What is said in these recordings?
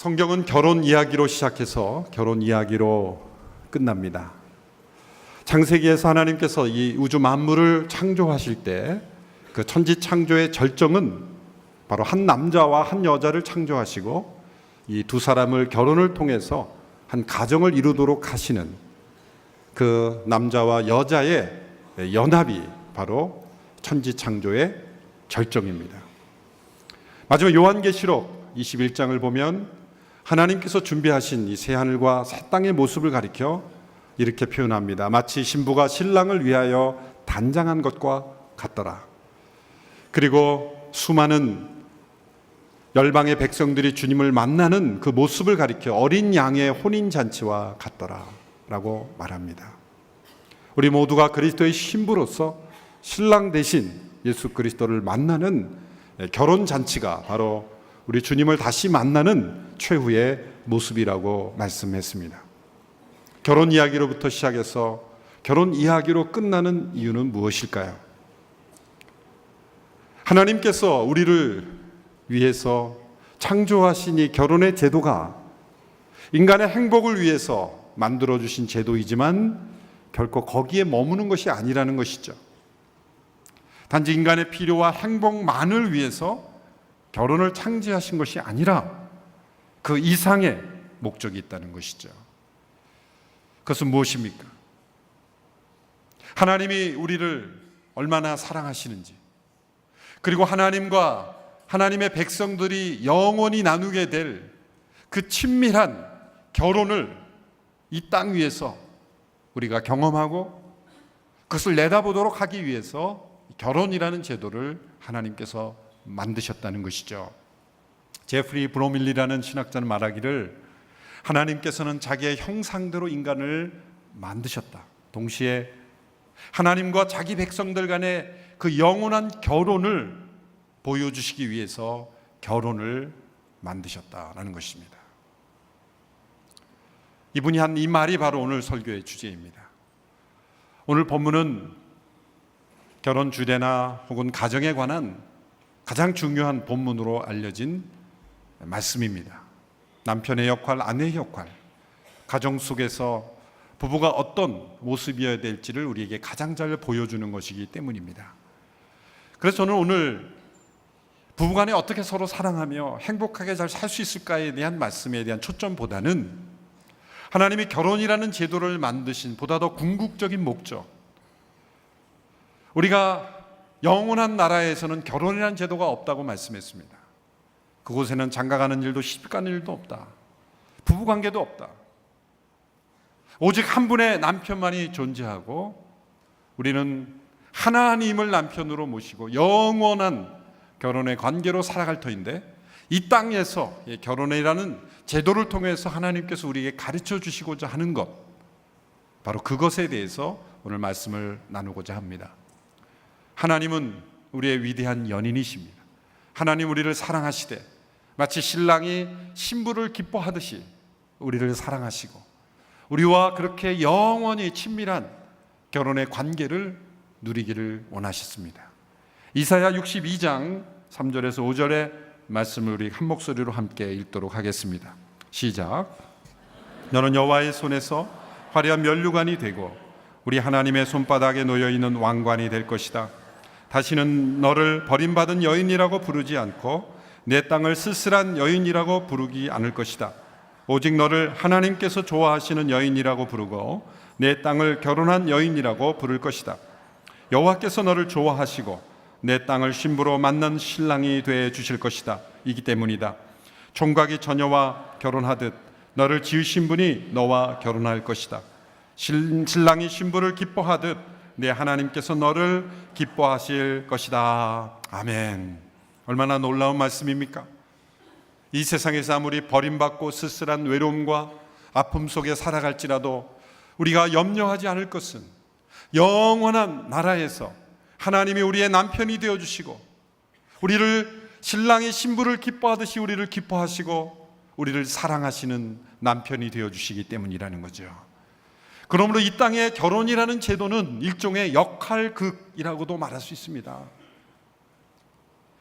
성경은 결혼 이야기로 시작해서 결혼 이야기로 끝납니다. 창세기에서 하나님께서 이 우주 만물을 창조하실 때 그 천지 창조의 절정은 바로 한 남자와 한 여자를 창조하시고 이 두 사람을 결혼을 통해서 한 가정을 이루도록 하시는 그 남자와 여자의 연합이 바로 천지 창조의 절정입니다. 마지막 요한계시록 21장을 보면 하나님께서 준비하신 이 새하늘과 새 땅의 모습을 가리켜 이렇게 표현합니다. 마치 신부가 신랑을 위하여 단장한 것과 같더라. 그리고 수많은 열방의 백성들이 주님을 만나는 그 모습을 가리켜 어린 양의 혼인잔치와 같더라 라고 말합니다. 우리 모두가 그리스도의 신부로서 신랑 대신 예수 그리스도를 만나는 결혼잔치가 바로 우리 주님을 다시 만나는 최후의 모습이라고 말씀했습니다. 결혼 이야기로부터 시작해서 결혼 이야기로 끝나는 이유는 무엇일까요? 하나님께서 우리를 위해서 창조하신 이 결혼의 제도가 인간의 행복을 위해서 만들어주신 제도이지만 결코 거기에 머무는 것이 아니라는 것이죠. 단지 인간의 필요와 행복만을 위해서 결혼을 창조하신 것이 아니라 그 이상의 목적이 있다는 것이죠. 그것은 무엇입니까? 하나님이 우리를 얼마나 사랑하시는지, 그리고 하나님과 하나님의 백성들이 영원히 나누게 될 그 친밀한 결혼을 이 땅 위에서 우리가 경험하고 그것을 내다보도록 하기 위해서 결혼이라는 제도를 하나님께서 만드셨다는 것이죠. 제프리 브로밀리라는 신학자는 말하기를 하나님께서는 자기의 형상대로 인간을 만드셨다. 동시에 하나님과 자기 백성들 간의 그 영원한 결혼을 보여주시기 위해서 결혼을 만드셨다라는 것입니다. 이분이 한 이 말이 바로 오늘 설교의 주제입니다. 오늘 본문은 결혼 주례나 혹은 가정에 관한 가장 중요한 본문으로 알려진 말씀입니다. 남편의 역할, 아내의 역할, 가정 속에서 부부가 어떤 모습이어야 될지를 우리에게 가장 잘 보여주는 것이기 때문입니다. 그래서 저는 오늘 부부간에 어떻게 서로 사랑하며 행복하게 잘 살 수 있을까에 대한 말씀에 대한 초점보다는 하나님이 결혼이라는 제도를 만드신 보다 더 궁극적인 목적, 우리가 영원한 나라에서는 결혼이라는 제도가 없다고 말씀했습니다. 그곳에는 장가가는 일도 시집가는 일도 없다. 부부관계도 없다. 오직 한 분의 남편만이 존재하고 우리는 하나님을 남편으로 모시고 영원한 결혼의 관계로 살아갈 터인데, 이 땅에서 결혼이라는 제도를 통해서 하나님께서 우리에게 가르쳐 주시고자 하는 것, 바로 그것에 대해서 오늘 말씀을 나누고자 합니다. 하나님은 우리의 위대한 연인이십니다. 하나님 우리를 사랑하시되 마치 신랑이 신부를 기뻐하듯이 우리를 사랑하시고 우리와 그렇게 영원히 친밀한 결혼의 관계를 누리기를 원하셨습니다. 이사야 62장 3절에서 5절의 말씀을 우리 한 목소리로 함께 읽도록 하겠습니다. 시작. 너는 여호와의 손에서 화려한 면류관이 되고 우리 하나님의 손바닥에 놓여 있는 왕관이 될 것이다. 다시는 너를 버림받은 여인이라고 부르지 않고 내 땅을 쓸쓸한 여인이라고 부르지 않을 것이다. 오직 너를 하나님께서 좋아하시는 여인이라고 부르고 내 땅을 결혼한 여인이라고 부를 것이다. 여호와께서 너를 좋아하시고 내 땅을 신부로 만난 신랑이 돼 주실 것이다. 이기 때문이다. 총각이 처녀와 결혼하듯 너를 지으신 분이 너와 결혼할 것이다. 신랑이 신부를 기뻐하듯 내 하나님께서 너를 기뻐하실 것이다. 아멘. 얼마나 놀라운 말씀입니까? 이 세상에서 아무리 버림받고 쓸쓸한 외로움과 아픔 속에 살아갈지라도 우리가 염려하지 않을 것은 영원한 나라에서 하나님이 우리의 남편이 되어주시고 우리를 신랑이 신부를 기뻐하듯이 우리를 기뻐하시고 우리를 사랑하시는 남편이 되어주시기 때문이라는 거죠. 그러므로 이 땅의 결혼이라는 제도는 일종의 역할극이라고도 말할 수 있습니다.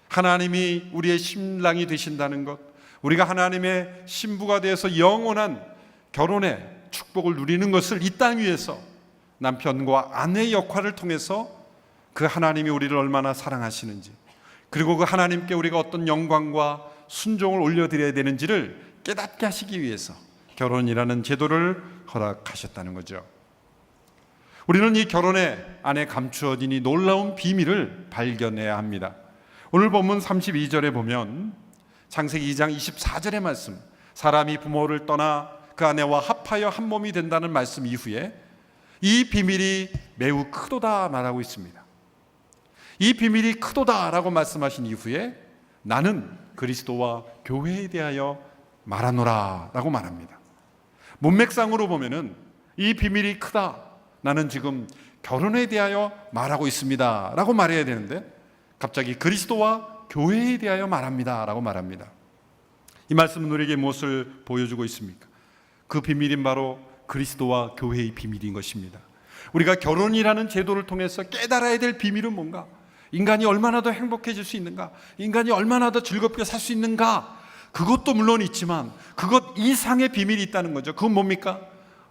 하나님이 우리의 신랑이 되신다는 것, 우리가 하나님의 신부가 되어서 영원한 결혼의 축복을 누리는 것을 이 땅 위에서 남편과 아내의 역할을 통해서 그 하나님이 우리를 얼마나 사랑하시는지, 그리고 그 하나님께 우리가 어떤 영광과 순종을 올려드려야 되는지를 깨닫게 하시기 위해서 결혼이라는 제도를 허락하셨다는 거죠. 우리는 이 결혼의 안에 감추어진 이 놀라운 비밀을 발견해야 합니다. 오늘 본문 32절에 보면 창세기 2장 24절의 말씀, 사람이 부모를 떠나 그 아내와 합하여 한 몸이 된다는 말씀 이후에 이 비밀이 매우 크도다 말하고 있습니다. 이 비밀이 크도다라고 말씀하신 이후에 나는 그리스도와 교회에 대하여 말하노라 라고 말합니다. 문맥상으로 보면은 이 비밀이 크다, 나는 지금 결혼에 대하여 말하고 있습니다 라고 말해야 되는데 갑자기 그리스도와 교회에 대하여 말합니다 라고 말합니다. 이 말씀은 우리에게 무엇을 보여주고 있습니까? 그 비밀인 바로 그리스도와 교회의 비밀인 것입니다. 우리가 결혼이라는 제도를 통해서 깨달아야 될 비밀은 뭔가? 인간이 얼마나 더 행복해질 수 있는가? 인간이 얼마나 더 즐겁게 살 수 있는가? 그것도 물론 있지만 그것 이상의 비밀이 있다는 거죠. 그건 뭡니까?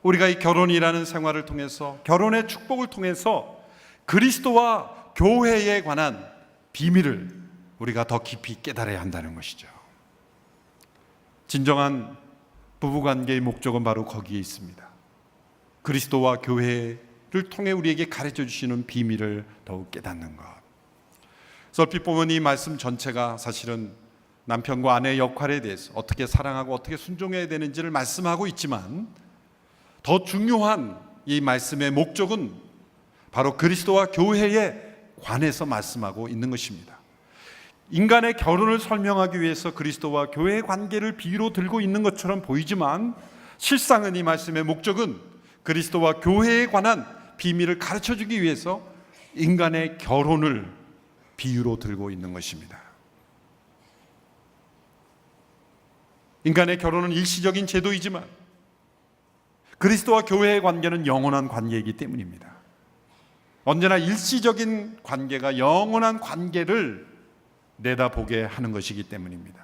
우리가 이 결혼이라는 생활을 통해서, 결혼의 축복을 통해서 그리스도와 교회에 관한 비밀을 우리가 더 깊이 깨달아야 한다는 것이죠. 진정한 부부관계의 목적은 바로 거기에 있습니다. 그리스도와 교회를 통해 우리에게 가르쳐 주시는 비밀을 더욱 깨닫는 것. 얼핏 보면 이 말씀 전체가 사실은 남편과 아내의 역할에 대해서 어떻게 사랑하고 어떻게 순종해야 되는지를 말씀하고 있지만 더 중요한 이 말씀의 목적은 바로 그리스도와 교회에 관해서 말씀하고 있는 것입니다. 인간의 결혼을 설명하기 위해서 그리스도와 교회의 관계를 비유로 들고 있는 것처럼 보이지만 실상은 이 말씀의 목적은 그리스도와 교회에 관한 비밀을 가르쳐주기 위해서 인간의 결혼을 비유로 들고 있는 것입니다. 인간의 결혼은 일시적인 제도이지만 그리스도와 교회의 관계는 영원한 관계이기 때문입니다. 언제나 일시적인 관계가 영원한 관계를 내다보게 하는 것이기 때문입니다.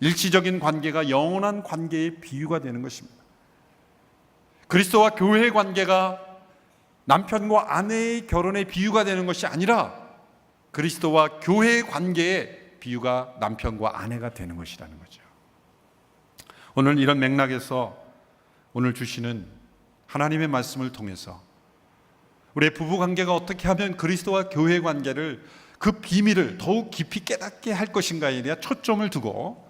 일시적인 관계가 영원한 관계의 비유가 되는 것입니다. 그리스도와 교회의 관계가 남편과 아내의 결혼의 비유가 되는 것이 아니라 그리스도와 교회의 관계의 비유가 남편과 아내가 되는 것이라는 거죠. 오늘 이런 맥락에서 오늘 주시는 하나님의 말씀을 통해서 우리의 부부관계가 어떻게 하면 그리스도와 교회의 관계를, 그 비밀을 더욱 깊이 깨닫게 할 것인가에 대한 초점을 두고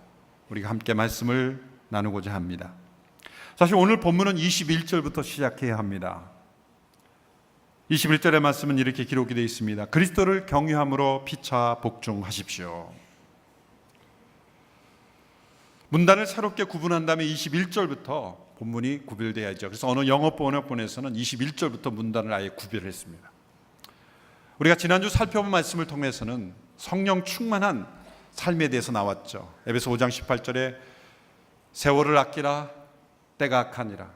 우리가 함께 말씀을 나누고자 합니다. 사실 오늘 본문은 21절부터 시작해야 합니다. 21절의 말씀은 이렇게 기록이 되어 있습니다. 그리스도를 경유함으로 피차 복종하십시오. 문단을 새롭게 구분한 다음에 21절부터 본문이 구별되어야죠. 그래서 어느 영어 번역본에서는 21절부터 문단을 아예 구별했습니다. 우리가 지난주 살펴본 말씀을 통해서는 성령 충만한 삶에 대해서 나왔죠. 에베소 5장 18절에 세월을 아끼라, 때가 악하니라.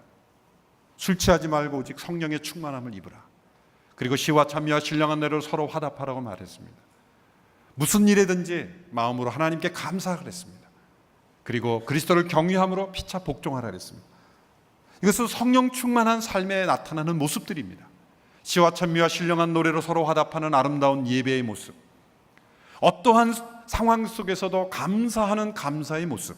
술 취하지 말고 오직 성령의 충만함을 입으라. 그리고 시와 찬미와 신령한 노래로 서로 화답하라고 말했습니다. 무슨 일이든지 마음으로 하나님께 감사하라 그랬습니다. 그리고 그리스도를 경유함으로 피차 복종하라 그랬습니다. 이것은 성령 충만한 삶에 나타나는 모습들입니다. 시와 찬미와 신령한 노래로 서로 화답하는 아름다운 예배의 모습, 어떠한 상황 속에서도 감사하는 감사의 모습,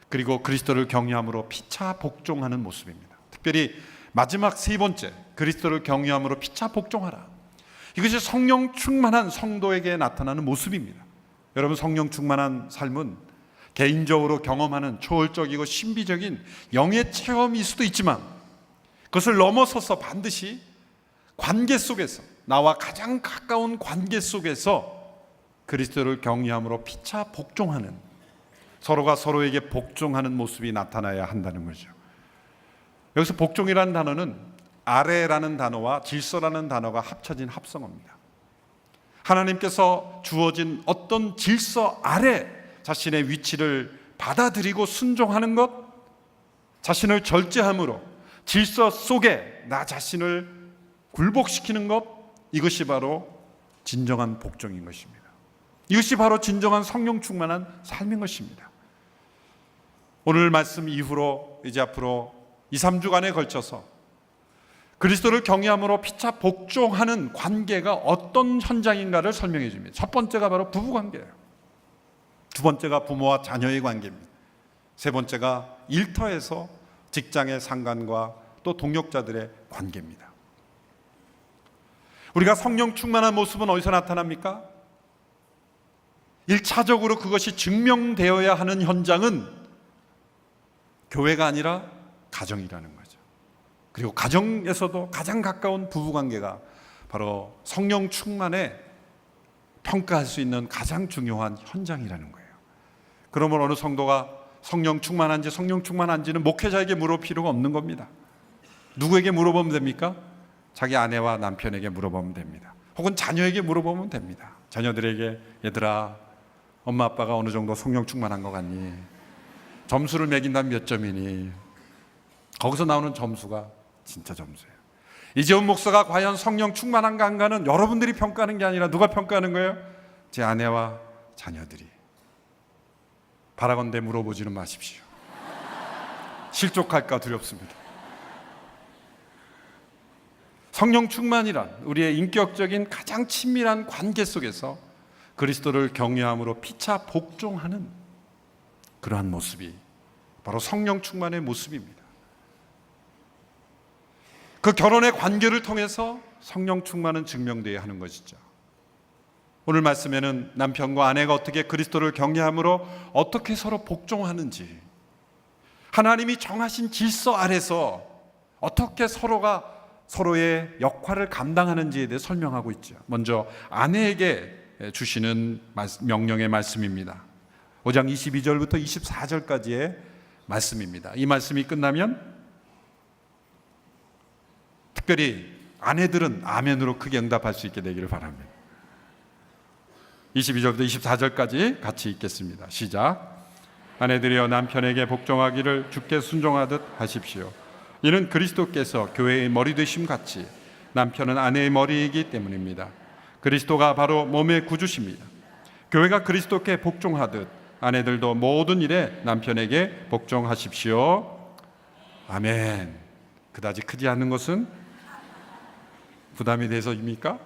그리고 그리스도를 경유함으로 피차 복종하는 모습입니다. 특별히 마지막 세 번째, 그리스도를 경유함으로 피차 복종하라. 이것이 성령 충만한 성도에게 나타나는 모습입니다. 여러분, 성령 충만한 삶은 개인적으로 경험하는 초월적이고 신비적인 영의 체험일 수도 있지만 그것을 넘어서서 반드시 관계 속에서, 나와 가장 가까운 관계 속에서 그리스도를 경유함으로 피차 복종하는, 서로가 서로에게 복종하는 모습이 나타나야 한다는 거죠. 여기서 복종이라는 단어는 아래라는 단어와 질서라는 단어가 합쳐진 합성어입니다. 하나님께서 주어진 어떤 질서 아래 자신의 위치를 받아들이고 순종하는 것, 자신을 절제함으로 질서 속에 나 자신을 굴복시키는 것, 이것이 바로 진정한 복종인 것입니다. 이것이 바로 진정한 성령 충만한 삶인 것입니다. 오늘 말씀 이후로 이제 앞으로 2, 3주간에 걸쳐서 그리스도를 경외함으로 피차 복종하는 관계가 어떤 현장인가를 설명해 줍니다. 첫 번째가 바로 부부관계예요. 두 번째가 부모와 자녀의 관계입니다. 세 번째가 일터에서 직장의 상관과 또 동역자들의 관계입니다. 우리가 성령 충만한 모습은 어디서 나타납니까? 1차적으로 그것이 증명되어야 하는 현장은 교회가 아니라 가정이라는 거죠. 그리고 가정에서도 가장 가까운 부부관계가 바로 성령 충만에 평가할 수 있는 가장 중요한 현장이라는 거예요. 그러면 어느 성도가 성령 충만한지 성령 충만한지는 목회자에게 물어볼 필요가 없는 겁니다. 누구에게 물어보면 됩니까? 자기 아내와 남편에게 물어보면 됩니다. 혹은 자녀에게 물어보면 됩니다. 자녀들에게 얘들아, 엄마 아빠가 어느 정도 성령 충만한 것 같니? 점수를 매긴다면 몇 점이니? 거기서 나오는 점수가 진짜 점수예요. 이재훈 목사가 과연 성령 충만한가 한가는 여러분들이 평가하는 게 아니라 누가 평가하는 거예요? 제 아내와 자녀들이. 바라건대 물어보지는 마십시오. 실족할까 두렵습니다. 성령 충만이란 우리의 인격적인 가장 친밀한 관계 속에서 그리스도를 경외함으로 피차 복종하는 그러한 모습이 바로 성령 충만의 모습입니다. 그 결혼의 관계를 통해서 성령 충만은 증명되어야 하는 것이죠. 오늘 말씀에는 남편과 아내가 어떻게 그리스도를 경외함으로 어떻게 서로 복종하는지, 하나님이 정하신 질서 아래서 어떻게 서로가 서로의 역할을 감당하는지에 대해 설명하고 있죠. 먼저 아내에게 주시는 명령의 말씀입니다. 5장 22절부터 24절까지의 말씀입니다. 이 말씀이 끝나면 특별히 아내들은 아멘으로 크게 응답할 수 있게 되기를 바랍니다. 22절부터 24절까지 같이 읽겠습니다. 시작. 아내들이여 남편에게 복종하기를 주께 순종하듯 하십시오. 이는 그리스도께서 교회의 머리 되심 같이 남편은 아내의 머리이기 때문입니다. 그리스도가 바로 몸의 구주십니다. 교회가 그리스도께 복종하듯 아내들도 모든 일에 남편에게 복종하십시오. 아멘. 그다지 크지 않는 것은 부담이 돼서입니까?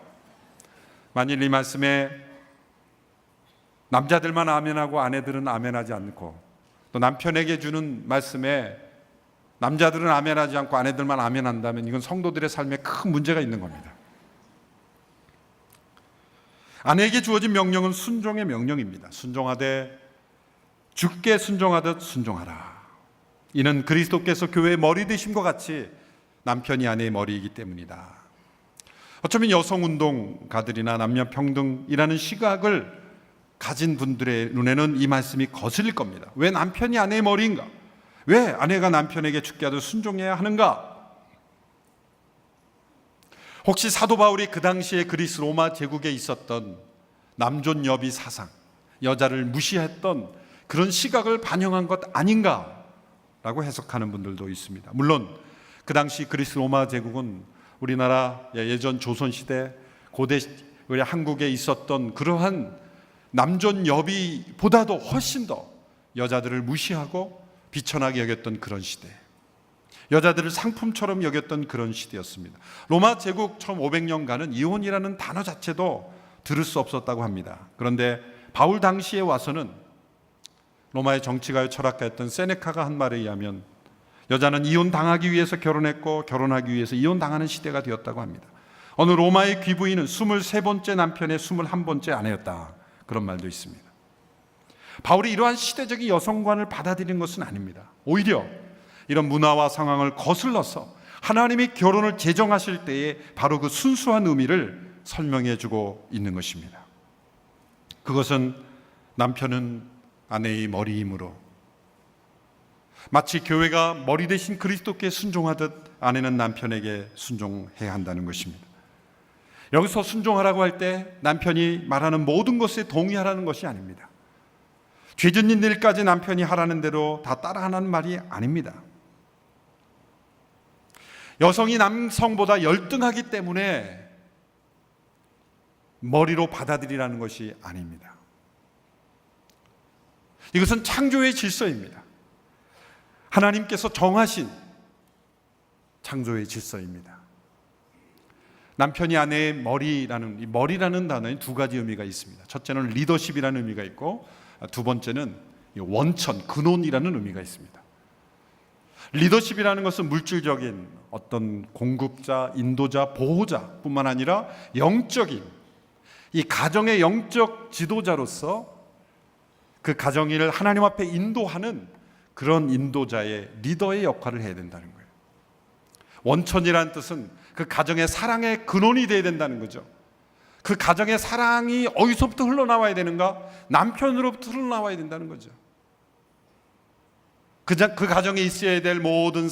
만일 이 말씀에 남자들만 아멘하고 아내들은 아멘하지 않고, 또 남편에게 주는 말씀에 남자들은 아멘하지 않고 아내들만 아멘한다면 이건 성도들의 삶에 큰 문제가 있는 겁니다. 아내에게 주어진 명령은 순종의 명령입니다. 순종하되 주께 순종하듯 순종하라. 이는 그리스도께서 교회의 머리 되심과 같이 남편이 아내의 머리이기 때문이다. 어쩌면 여성운동가들이나 남녀평등이라는 시각을 가진 분들의 눈에는 이 말씀이 거슬릴 겁니다. 왜 남편이 아내의 머리인가? 왜 아내가 남편에게 주께 하듯 순종해야 하는가? 혹시 사도 바울이 그 당시에 그리스 로마 제국에 있었던 남존여비 사상, 여자를 무시했던 그런 시각을 반영한 것 아닌가? 라고 해석하는 분들도 있습니다. 물론 그 당시 그리스 로마 제국은 우리나라 예전 조선시대 고대 우리 한국에 있었던 그러한 남존여비보다도 훨씬 더 여자들을 무시하고 비천하게 여겼던 그런 시대, 여자들을 상품처럼 여겼던 그런 시대였습니다. 로마 제국 처음 500년간은 이혼이라는 단어 자체도 들을 수 없었다고 합니다. 그런데 바울 당시에 와서는 로마의 정치가요 철학가였던 세네카가 한 말에 의하면 여자는 이혼당하기 위해서 결혼했고 결혼하기 위해서 이혼당하는 시대가 되었다고 합니다. 어느 로마의 귀부인은 23번째 남편의 21번째 아내였다, 그런 말도 있습니다. 바울이 이러한 시대적인 여성관을 받아들이는 것은 아닙니다. 오히려 이런 문화와 상황을 거슬러서 하나님이 결혼을 제정하실 때에 바로 그 순수한 의미를 설명해 주고 있는 것입니다. 그것은 남편은 아내의 머리이므로 마치 교회가 머리 대신 그리스도께 순종하듯 아내는 남편에게 순종해야 한다는 것입니다. 여기서 순종하라고 할 때 남편이 말하는 모든 것에 동의하라는 것이 아닙니다. 죄짓는 일까지 남편이 하라는 대로 다 따라하는 말이 아닙니다. 여성이 남성보다 열등하기 때문에 머리로 받아들이라는 것이 아닙니다. 이것은 창조의 질서입니다. 하나님께서 정하신 창조의 질서입니다. 남편이 아내의 머리라는, 이 머리라는 단어에 두 가지 의미가 있습니다. 첫째는 리더십이라는 의미가 있고, 두 번째는 원천, 근원이라는 의미가 있습니다. 리더십이라는 것은 물질적인 어떤 공급자, 인도자, 보호자 뿐만 아니라 영적인, 이 가정의 영적 지도자로서 그 가정을 하나님 앞에 인도하는 그런 인도자의 리더의 역할을 해야 된다는 거예요. 원천이라는 뜻은 그 가정의 사랑의 근원이 되어야 된다는 거죠. 그 가정의 사랑이 어디서부터 흘러나와야 되는가? 남편으로부터 흘러나와야 된다는 거죠. 그 가정에 있어야 될 모든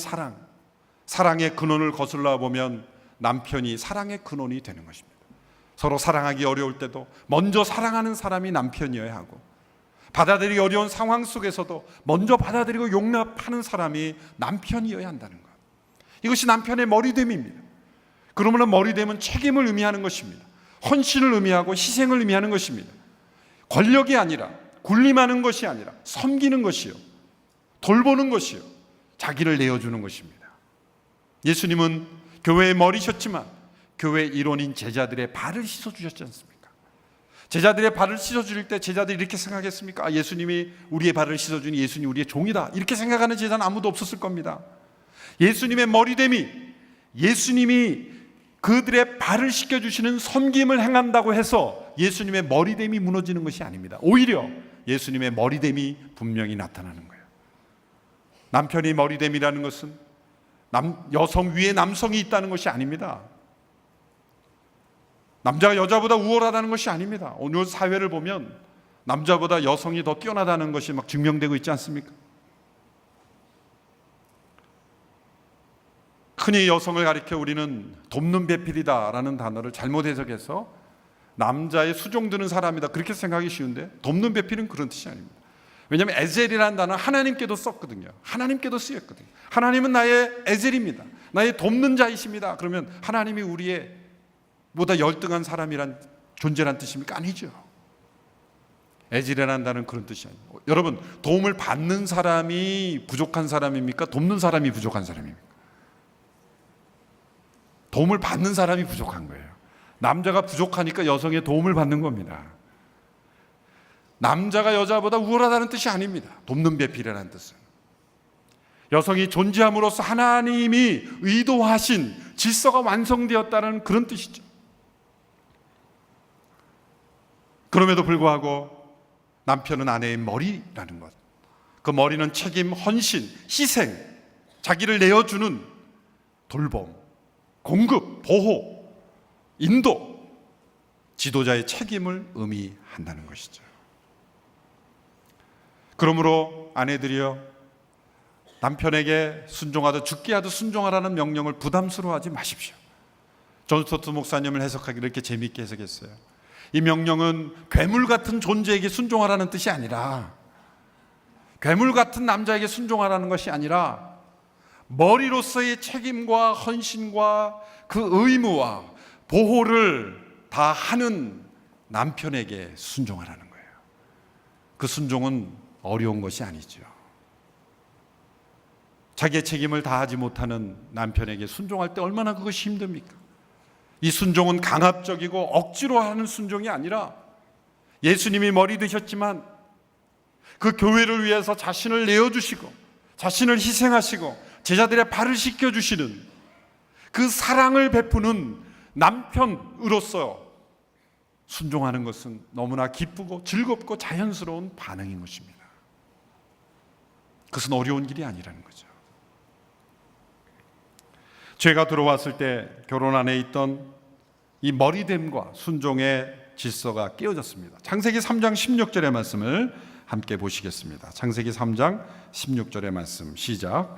사랑의 근원을 거슬러 보면 남편이 사랑의 근원이 되는 것입니다. 서로 사랑하기 어려울 때도 먼저 사랑하는 사람이 남편이어야 하고, 받아들이기 어려운 상황 속에서도 먼저 받아들이고 용납하는 사람이 남편이어야 한다는 것. 이것이 남편의 머리됨입니다. 그러므로 머리됨은 책임을 의미하는 것입니다. 헌신을 의미하고 희생을 의미하는 것입니다. 권력이 아니라, 군림하는 것이 아니라 섬기는 것이요, 돌보는 것이요, 자기를 내어주는 것입니다. 예수님은 교회의 머리셨지만 교회의 일원인 제자들의 발을 씻어주셨지 않습니까? 제자들의 발을 씻어줄 때 제자들이 이렇게 생각했습니까? 예수님이 우리의 발을 씻어주니 예수님이 우리의 종이다, 이렇게 생각하는 제자는 아무도 없었을 겁니다. 예수님의 머리됨이, 예수님이 그들의 발을 씻겨주시는 섬김을 행한다고 해서 예수님의 머리됨이 무너지는 것이 아닙니다. 오히려 예수님의 머리됨이 분명히 나타나는 거예요. 남편이 머리됨이라는 것은 여성 위에 남성이 있다는 것이 아닙니다. 남자가 여자보다 우월하다는 것이 아닙니다. 오늘 사회를 보면 남자보다 여성이 더 뛰어나다는 것이 막 증명되고 있지 않습니까? 흔히 여성을 가리켜 우리는 돕는 배필이다라는 단어를 잘못 해석해서 남자의 수종드는 사람이다, 그렇게 생각하기 쉬운데, 돕는 배필은 그런 뜻이 아닙니다. 왜냐하면 에젤이라는 단어는 하나님께도 썼거든요. 하나님께도 쓰였거든요. 하나님은 나의 에젤입니다, 나의 돕는 자이십니다. 그러면 하나님이 우리의 보다 열등한 사람이란 존재란 뜻입니까? 아니죠. 에젤이라는 단어는 그런 뜻이 아니에요. 여러분, 도움을 받는 사람이 부족한 사람입니까? 돕는 사람이 부족한 사람입니까? 도움을 받는 사람이 부족한 거예요. 남자가 부족하니까 여성의 도움을 받는 겁니다. 남자가 여자보다 우월하다는 뜻이 아닙니다. 돕는 배필이라는 뜻은 여성이 존재함으로써 하나님이 의도하신 질서가 완성되었다는 그런 뜻이죠. 그럼에도 불구하고 남편은 아내의 머리라는 것, 그 머리는 책임, 헌신, 희생, 자기를 내어주는 돌봄, 공급, 보호, 인도, 지도자의 책임을 의미한다는 것이죠. 그러므로 아내들이여, 남편에게 순종하듯 죽게 하듯 순종하라는 명령을 부담스러워하지 마십시오. 존 스토트 목사님을 해석하기를 이렇게 재미있게 해석했어요. 이 명령은 괴물 같은 존재에게 순종하라는 뜻이 아니라, 괴물 같은 남자에게 순종하라는 것이 아니라, 머리로서의 책임과 헌신과 그 의무와 보호를 다 하는 남편에게 순종하라는 거예요. 그 순종은 어려운 것이 아니죠. 자기의 책임을 다하지 못하는 남편에게 순종할 때 얼마나 그것이 힘듭니까? 이 순종은 강압적이고 억지로 하는 순종이 아니라, 예수님이 머리 되셨지만 그 교회를 위해서 자신을 내어주시고 자신을 희생하시고 제자들의 발을 씻겨주시는 그 사랑을 베푸는 남편으로서 순종하는 것은 너무나 기쁘고 즐겁고 자연스러운 반응인 것입니다. 그것은 어려운 길이 아니라는 거죠. 죄가 들어왔을 때 결혼 안에 있던 이 머리됨과 순종의 질서가 깨어졌습니다. 창세기 3장 16절의 말씀을 함께 보시겠습니다. 창세기 3장 16절의 말씀 시작.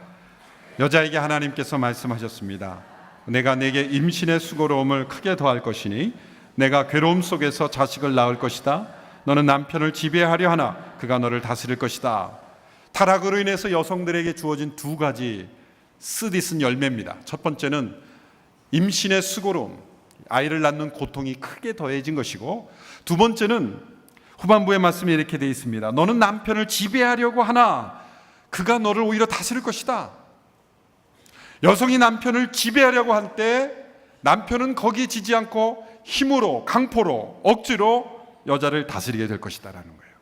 여자에게 하나님께서 말씀하셨습니다. 내가 내게 임신의 수고로움을 크게 더할 것이니 내가 괴로움 속에서 자식을 낳을 것이다. 너는 남편을 지배하려 하나 그가 너를 다스릴 것이다. 타락으로 인해서 여성들에게 주어진 두 가지 쓰디쓴 열매입니다. 첫 번째는 임신의 수고로움, 아이를 낳는 고통이 크게 더해진 것이고, 두 번째는 후반부의 말씀이 이렇게 되어 있습니다. 너는 남편을 지배하려고 하나 그가 너를 오히려 다스릴 것이다. 여성이 남편을 지배하려고 할 때 남편은 거기에 지지 않고 힘으로, 강포로, 억지로 여자를 다스리게 될 것이다라는 거예요.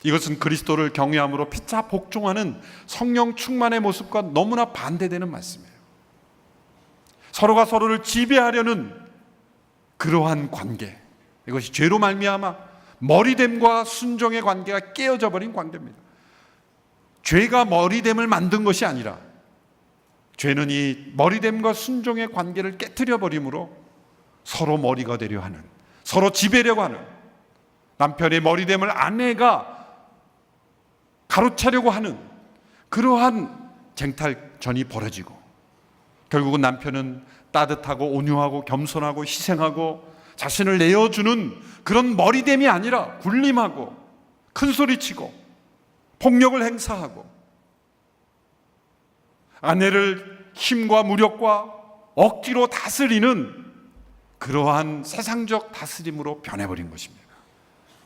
이것은 그리스도를 경외함으로 피차 복종하는 성령 충만의 모습과 너무나 반대되는 말씀이에요. 서로가 서로를 지배하려는 그러한 관계, 이것이 죄로 말미암아 머리됨과 순종의 관계가 깨어져 버린 관계입니다. 죄가 머리됨을 만든 것이 아니라 죄는 이 머리됨과 순종의 관계를 깨트려 버림으로 서로 머리가 되려 하는, 서로 지배려고 하는, 남편의 머리됨을 아내가 가로채려고 하는 그러한 쟁탈전이 벌어지고, 결국은 남편은 따뜻하고 온유하고 겸손하고 희생하고 자신을 내어주는 그런 머리됨이 아니라 굴림하고 큰소리치고 폭력을 행사하고 아내를 힘과 무력과 억지로 다스리는 그러한 세상적 다스림으로 변해버린 것입니다.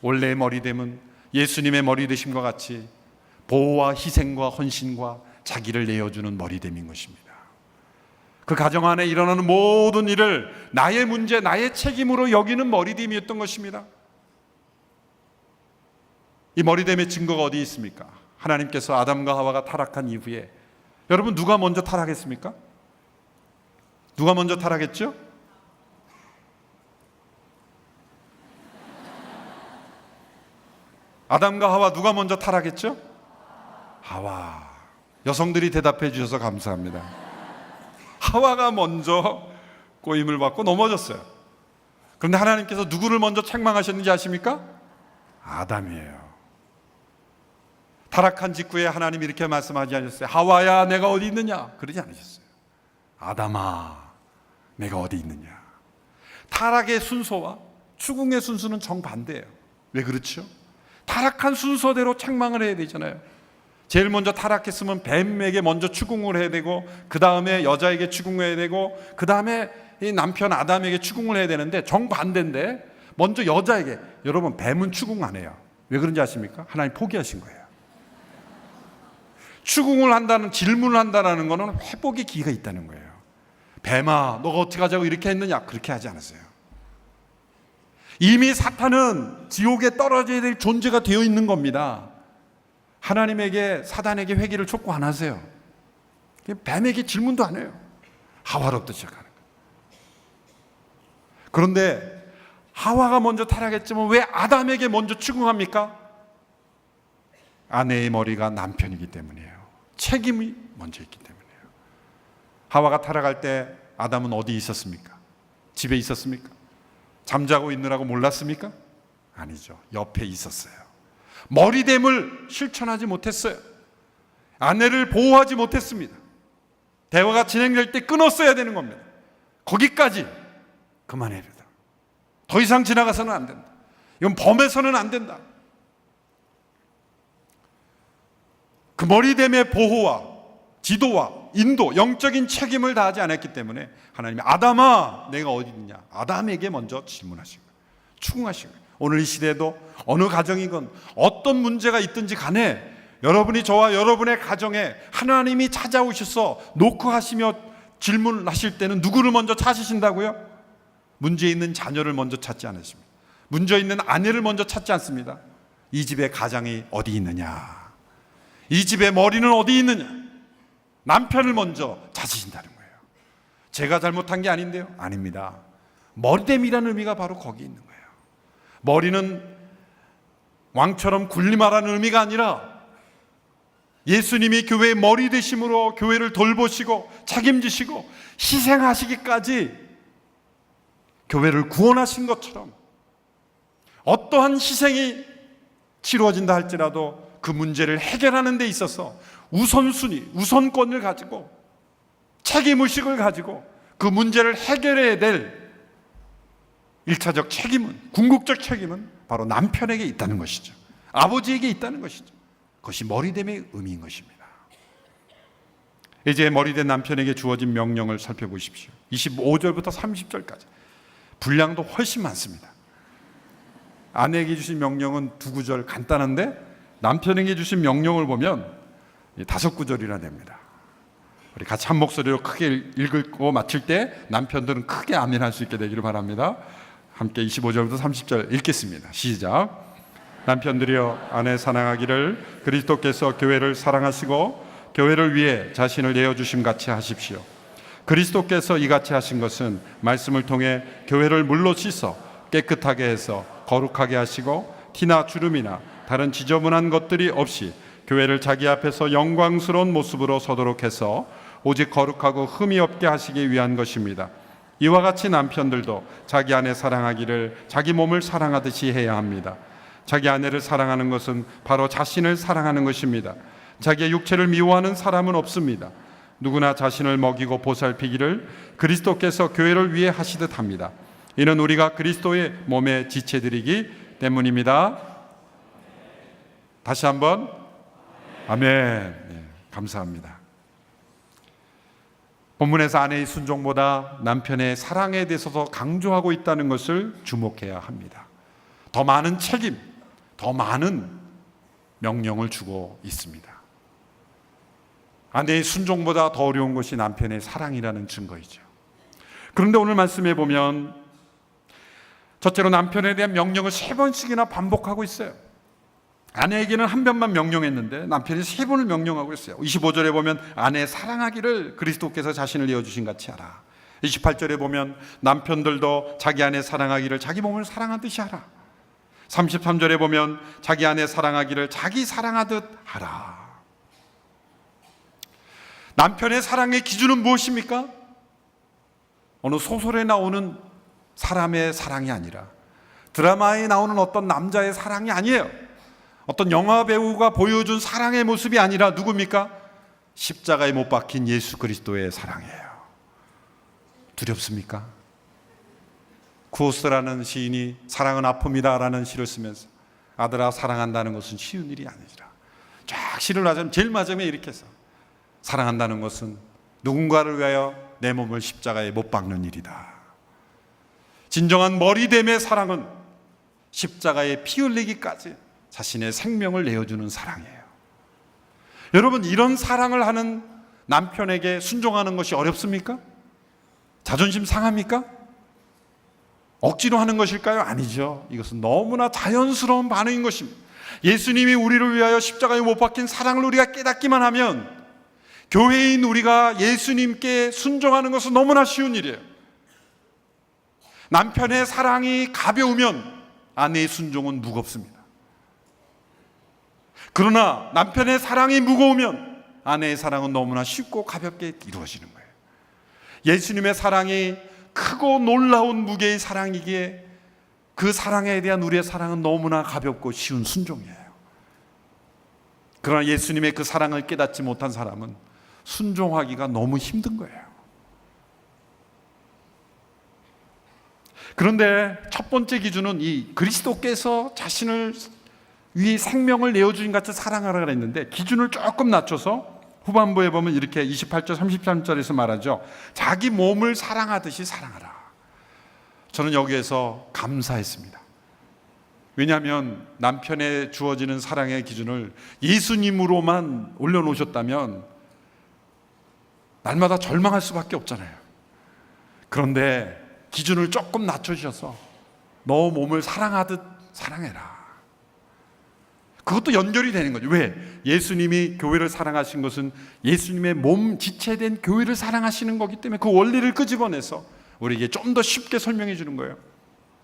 원래의 머리됨은 예수님의 머리되심과 같이 보호와 희생과 헌신과 자기를 내어주는 머리됨인 것입니다. 그 가정 안에 일어나는 모든 일을 나의 문제, 나의 책임으로 여기는 머리됨이었던 것입니다. 이 머리됨의 증거가 어디 있습니까? 하나님께서 아담과 하와가 타락한 이후에, 여러분 누가 먼저 타락했습니까? 누가 먼저 타락했죠? 아담과 하와 누가 먼저 타락했죠? 하와. 여성들이 대답해 주셔서 감사합니다. 하와가 먼저 꼬임을 받고 넘어졌어요. 그런데 하나님께서 누구를 먼저 책망하셨는지 아십니까? 아담이에요. 타락한 직후에 하나님 이렇게 말씀하지 않으셨어요? 하와야 내가 어디 있느냐? 그러지 않으셨어요. 아담아 내가 어디 있느냐? 타락의 순서와 추궁의 순서는 정반대예요. 왜 그렇죠? 타락한 순서대로 책망을 해야 되잖아요. 제일 먼저 타락했으면 뱀에게 먼저 추궁을 해야 되고, 그 다음에 여자에게 추궁해야 되고, 그 다음에 이 남편 아담에게 추궁을 해야 되는데 정반대인데 먼저 여자에게. 여러분 뱀은 추궁 안 해요. 왜 그런지 아십니까? 하나님 포기하신 거예요. 추궁을 한다는, 질문을 한다는 것은 회복의 기회가 있다는 거예요. 뱀아 너가 어떻게 하자고 이렇게 했느냐? 그렇게 하지 않았어요. 이미 사탄은 지옥에 떨어져야 될 존재가 되어 있는 겁니다. 하나님에게, 사단에게 회개를 촉구 안 하세요. 뱀에게 질문도 안 해요. 하와로부터 시작하는 거예요. 그런데 하와가 먼저 타락했지만 왜 아담에게 먼저 추궁합니까? 아내의 머리가 남편이기 때문이에요. 책임이 먼저 있기 때문이에요. 하와가 타락할 때 아담은 어디 있었습니까? 집에 있었습니까? 잠자고 있느라고 몰랐습니까? 아니죠. 옆에 있었어요. 머리됨을 실천하지 못했어요. 아내를 보호하지 못했습니다. 대화가 진행될 때 끊었어야 되는 겁니다. 거기까지 그만해야 된다. 더 이상 지나가서는 안 된다. 이건 범해서는 안 된다. 그 머리됨의 보호와 지도와 인도, 영적인 책임을 다하지 않았기 때문에 하나님이 아담아 내가 어디 있느냐? 아담에게 먼저 질문하신 거예요. 추궁하신 거예요. 오늘 이 시대에도 어느 가정이건 어떤 문제가 있든지 간에 여러분이 저와 여러분의 가정에 하나님이 찾아오셔서 노크하시며 질문하실 때는 누구를 먼저 찾으신다고요? 문제 있는 자녀를 먼저 찾지 않으십니다. 문제 있는 아내를 먼저 찾지 않습니다. 이 집의 가장이 어디 있느냐? 이 집의 머리는 어디 있느냐? 남편을 먼저 찾으신다는 거예요. 제가 잘못한 게 아닌데요? 아닙니다. 머리됨이라는 의미가 바로 거기 있는 거예요. 머리는 왕처럼 군림하라는 의미가 아니라 예수님이 교회의 머리 되심으로 교회를 돌보시고 책임지시고 희생하시기까지 교회를 구원하신 것처럼 어떠한 희생이 치루어진다 할지라도 그 문제를 해결하는 데 있어서 우선순위, 우선권을 가지고 책임의식을 가지고 그 문제를 해결해야 될 1차적 책임은, 궁극적 책임은 바로 남편에게 있다는 것이죠. 아버지에게 있다는 것이죠. 그것이 머리됨의 의미인 것입니다. 이제 머리된 남편에게 주어진 명령을 살펴보십시오. 25절부터 30절까지 분량도 훨씬 많습니다. 아내에게 주신 명령은 두 구절 간단한데 남편에게 주신 명령을 보면 5 구절이나 됩니다. 우리 같이 한 목소리로 크게 읽고 마칠 때 남편들은 크게 아멘할 수 있게 되기를 바랍니다. 함께 25절부터 30절 읽겠습니다. 시작. 남편들이여 아내 사랑하기를 그리스도께서 교회를 사랑하시고 교회를 위해 자신을 내어주심 같이 하십시오. 그리스도께서 이같이 하신 것은 말씀을 통해 교회를 물로 씻어 깨끗하게 해서 거룩하게 하시고 티나 주름이나 다른 지저분한 것들이 없이 교회를 자기 앞에서 영광스러운 모습으로 서도록 해서 오직 거룩하고 흠이 없게 하시기 위한 것입니다. 이와 같이 남편들도 자기 아내 사랑하기를 자기 몸을 사랑하듯이 해야 합니다. 자기 아내를 사랑하는 것은 바로 자신을 사랑하는 것입니다. 자기의 육체를 미워하는 사람은 없습니다. 누구나 자신을 먹이고 보살피기를 그리스도께서 교회를 위해 하시듯 합니다. 이는 우리가 그리스도의 몸의 지체들이기 때문입니다. 다시 한번 아멘. 네, 감사합니다. 본문에서 아내의 순종보다 남편의 사랑에 대해서 더 강조하고 있다는 것을 주목해야 합니다. 더 많은 책임, 더 많은 명령을 주고 있습니다. 아내의 순종보다 더 어려운 것이 남편의 사랑이라는 증거이죠. 그런데 오늘 말씀에 보면 첫째로 남편에 대한 명령을 3번씩이나 반복하고 있어요. 아내에게는 한 번만 명령했는데 남편이 3번을 명령하고 있어요. 25절에 보면 아내 사랑하기를 그리스도께서 자신을 내어주신 같이 하라. 28절에 보면 남편들도 자기 아내 사랑하기를 자기 몸을 사랑하듯이 하라. 33절에 보면 자기 아내 사랑하기를 자기 사랑하듯 하라. 남편의 사랑의 기준은 무엇입니까? 어느 소설에 나오는 사람의 사랑이 아니라, 드라마에 나오는 어떤 남자의 사랑이 아니에요. 어떤 영화 배우가 보여준 사랑의 모습이 아니라 누굽니까? 십자가에 못 박힌 예수 그리스도의 사랑이에요. 두렵습니까? 쿠오스라는 시인이 사랑은 아픕니다 라는 시를 쓰면서 아들아 사랑한다는 것은 쉬운 일이 아니라, 쫙 시를 하자면 제일 마지막에 이렇게 해서 사랑한다는 것은 누군가를 위하여 내 몸을 십자가에 못 박는 일이다. 진정한 머리됨의 사랑은 십자가에 피 흘리기까지 자신의 생명을 내어주는 사랑이에요. 여러분, 이런 사랑을 하는 남편에게 순종하는 것이 어렵습니까? 자존심 상합니까? 억지로 하는 것일까요? 아니죠. 이것은 너무나 자연스러운 반응인 것입니다. 예수님이 우리를 위하여 십자가에 못 박힌 사랑을 우리가 깨닫기만 하면 교회인 우리가 예수님께 순종하는 것은 너무나 쉬운 일이에요. 남편의 사랑이 가벼우면 아내의 순종은 무겁습니다. 그러나 남편의 사랑이 무거우면 아내의 사랑은 너무나 쉽고 가볍게 이루어지는 거예요. 예수님의 사랑이 크고 놀라운 무게의 사랑이기에 그 사랑에 대한 우리의 사랑은 너무나 가볍고 쉬운 순종이에요. 그러나 예수님의 그 사랑을 깨닫지 못한 사람은 순종하기가 너무 힘든 거예요. 그런데 첫 번째 기준은 이 그리스도께서 자신을 위해 생명을 내어주신 같이 사랑하라 그랬는데, 기준을 조금 낮춰서 후반부에 보면 이렇게 28절 33절에서 말하죠. 자기 몸을 사랑하듯이 사랑하라. 저는 여기에서 감사했습니다. 왜냐하면 남편에 주어지는 사랑의 기준을 예수님으로만 올려놓으셨다면 날마다 절망할 수밖에 없잖아요. 그런데 기준을 조금 낮춰주셔서 너 몸을 사랑하듯 사랑해라. 그것도 연결이 되는 거죠. 왜? 예수님이 교회를 사랑하신 것은 예수님의 몸 지체된 교회를 사랑하시는 거기 때문에 그 원리를 끄집어내서 우리에게 좀 더 쉽게 설명해 주는 거예요.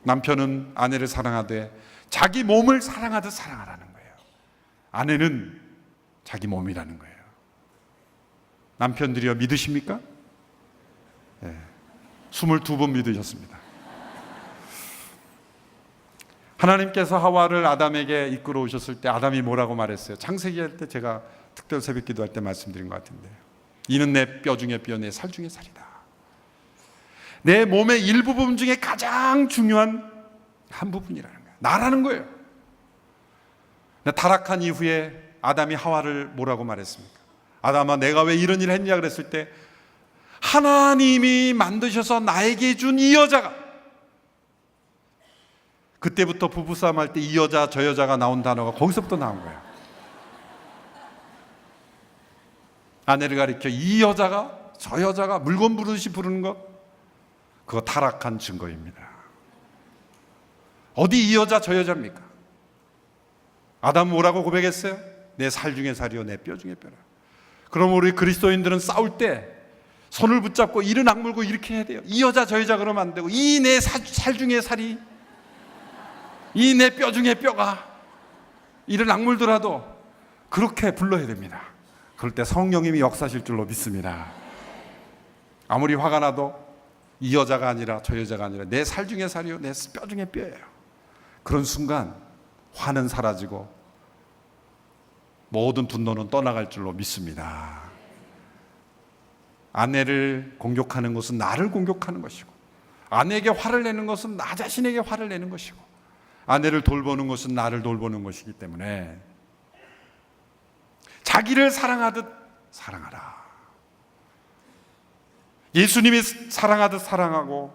남편은 아내를 사랑하되 자기 몸을 사랑하듯 사랑하라는 거예요. 아내는 자기 몸이라는 거예요. 남편들이여 믿으십니까? 네. 22번 믿으셨습니다. 하나님께서 하와를 아담에게 이끌어 오셨을 때 아담이 뭐라고 말했어요? 창세기 할 때 제가 특별 새벽 기도할 때 말씀드린 것 같은데, 이는 내 뼈 중에 뼈, 내 살 중에 살이다. 내 몸의 일부분 중에 가장 중요한 한 부분이라는 거예요. 나라는 거예요. 타락한 이후에 아담이 하와를 뭐라고 말했습니까? 아담아 내가 왜 이런 일을 했냐 그랬을 때, 하나님이 만드셔서 나에게 준 이 여자가, 그때부터 부부싸움 할 때 이 여자 저 여자가 나온 단어가 거기서부터 나온 거예요. 아내를 가리켜 이 여자가 저 여자가 물건 부르듯이 부르는 것, 그거 타락한 증거입니다. 어디 이 여자 저 여자입니까? 아담 뭐라고 고백했어요? 내 살 중에 살이요 내 뼈 중에 뼈라. 그럼 우리 그리스도인들은 싸울 때 손을 붙잡고 이를 악물고 이렇게 해야 돼요. 이 여자 저 여자 그러면 안 되고, 이 내 살 중에 살이, 이 내 뼈 중에 뼈가 이를 악물더라도 그렇게 불러야 됩니다. 그럴 때 성령님이 역사하실 줄로 믿습니다. 아무리 화가 나도 이 여자가 아니라 저 여자가 아니라 내 살 중에 살이요 내 뼈 중에 뼈예요. 그런 순간 화는 사라지고 모든 분노는 떠나갈 줄로 믿습니다. 아내를 공격하는 것은 나를 공격하는 것이고, 아내에게 화를 내는 것은 나 자신에게 화를 내는 것이고, 아내를 돌보는 것은 나를 돌보는 것이기 때문에 자기를 사랑하듯 사랑하라. 예수님이 사랑하듯 사랑하고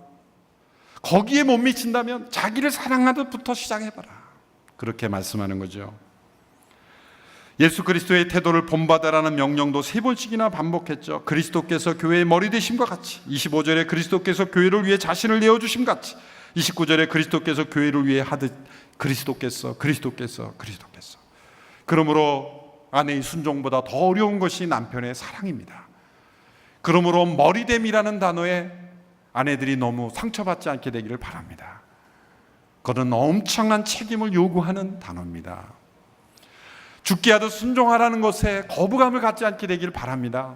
거기에 못 미친다면 자기를 사랑하듯부터 시작해봐라. 그렇게 말씀하는 거죠. 예수 그리스도의 태도를 본받으라는 명령도 3번씩이나 반복했죠. 그리스도께서 교회의 머리 되심과 같이, 25절에 그리스도께서 교회를 위해 자신을 내어주심 같이, 29절에 그리스도께서 교회를 위해 하듯 그리스도께서. 그러므로 아내의 순종보다 더 어려운 것이 남편의 사랑입니다. 그러므로 머리됨이라는 단어에 아내들이 너무 상처받지 않게 되기를 바랍니다. 그건 엄청난 책임을 요구하는 단어입니다. 죽게 하듯 순종하라는 것에 거부감을 갖지 않게 되기를 바랍니다.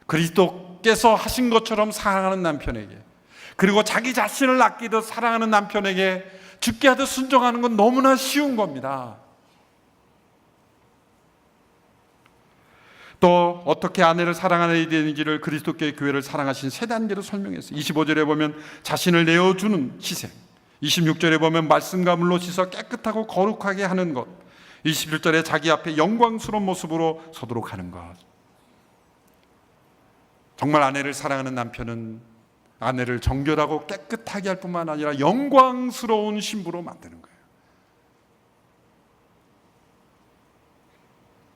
그리스도께서 하신 것처럼 사랑하는 남편에게, 그리고 자기 자신을 아끼듯 사랑하는 남편에게 죽게 하듯 순종하는 건 너무나 쉬운 겁니다. 또 어떻게 아내를 사랑해야 되는지를 그리스도께의 교회를 사랑하신 3단계로 설명했어요. 25절에 보면 자신을 내어주는 희생, 26절에 보면 말씀과 물로 씻어 깨끗하고 거룩하게 하는 것, 27절에 자기 앞에 영광스러운 모습으로 서도록 하는 것. 정말 아내를 사랑하는 남편은 아내를 정결하고 깨끗하게 할 뿐만 아니라 영광스러운 신부로 만드는 거예요.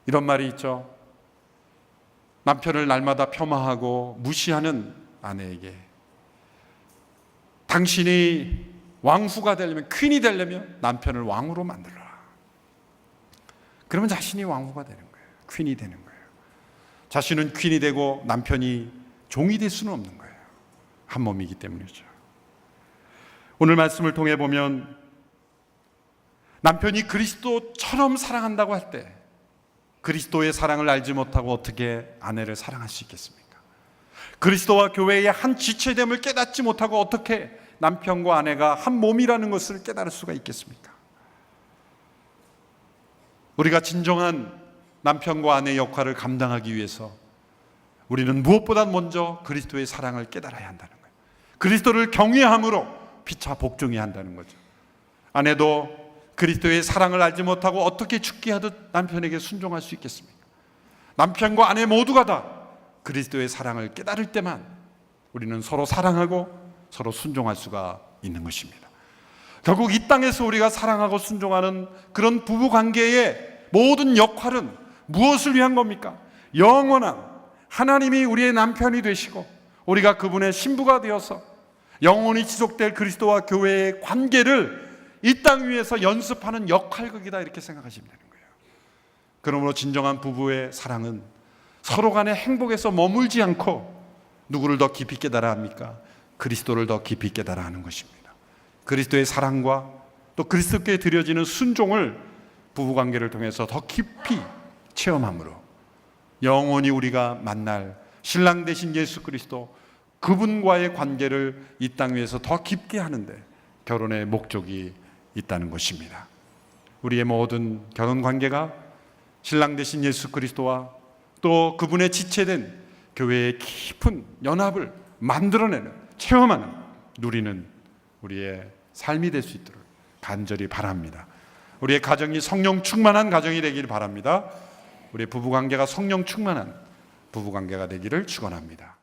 이런 말이 있죠. 남편을 날마다 폄하하고 무시하는 아내에게 당신이 왕후가 되려면, 퀸이 되려면 남편을 왕으로 만들어라. 그러면 자신이 왕후가 되는 거예요. 퀸이 되는 거예요. 자신은 퀸이 되고 남편이 종이 될 수는 없는 거예요. 한 몸이기 때문이죠. 오늘 말씀을 통해 보면 남편이 그리스도처럼 사랑한다고 할 때 그리스도의 사랑을 알지 못하고 어떻게 아내를 사랑할 수 있겠습니까? 그리스도와 교회의 한 지체됨을 깨닫지 못하고 어떻게 남편과 아내가 한 몸이라는 것을 깨달을 수가 있겠습니까? 우리가 진정한 남편과 아내의 역할을 감당하기 위해서 우리는 무엇보다 먼저 그리스도의 사랑을 깨달아야 한다는 거예요. 그리스도를 경외함으로 피차 복종해야 한다는 거죠. 아내도 그리스도의 사랑을 알지 못하고 어떻게 죽게 하듯 남편에게 순종할 수 있겠습니까? 남편과 아내 모두가 다 그리스도의 사랑을 깨달을 때만 우리는 서로 사랑하고 서로 순종할 수가 있는 것입니다. 결국 이 땅에서 우리가 사랑하고 순종하는 그런 부부관계의 모든 역할은 무엇을 위한 겁니까? 영원한 하나님이 우리의 남편이 되시고 우리가 그분의 신부가 되어서 영원히 지속될 그리스도와 교회의 관계를 이 땅 위에서 연습하는 역할극이다, 이렇게 생각하시면 되는 거예요. 그러므로 진정한 부부의 사랑은 서로 간의 행복에서 머물지 않고 누구를 더 깊이 깨달아야 합니까? 그리스도를 더 깊이 깨달아야 하는 것입니다. 그리스도의 사랑과 또 그리스도께 드려지는 순종을 부부관계를 통해서 더 깊이 체험함으로 영원히 우리가 만날 신랑 되신 예수 그리스도, 그분과의 관계를 이 땅 위에서 더 깊게 하는데 결혼의 목적이 있다는 것입니다. 우리의 모든 결혼 관계가 신랑 되신 예수 그리스도와 또 그분의 지체된 교회의 깊은 연합을 만들어내는, 체험하는, 누리는 우리의 삶이 될 수 있도록 간절히 바랍니다. 우리의 가정이 성령 충만한 가정이 되기를 바랍니다. 우리의 부부관계가 성령 충만한 부부관계가 되기를 축원합니다.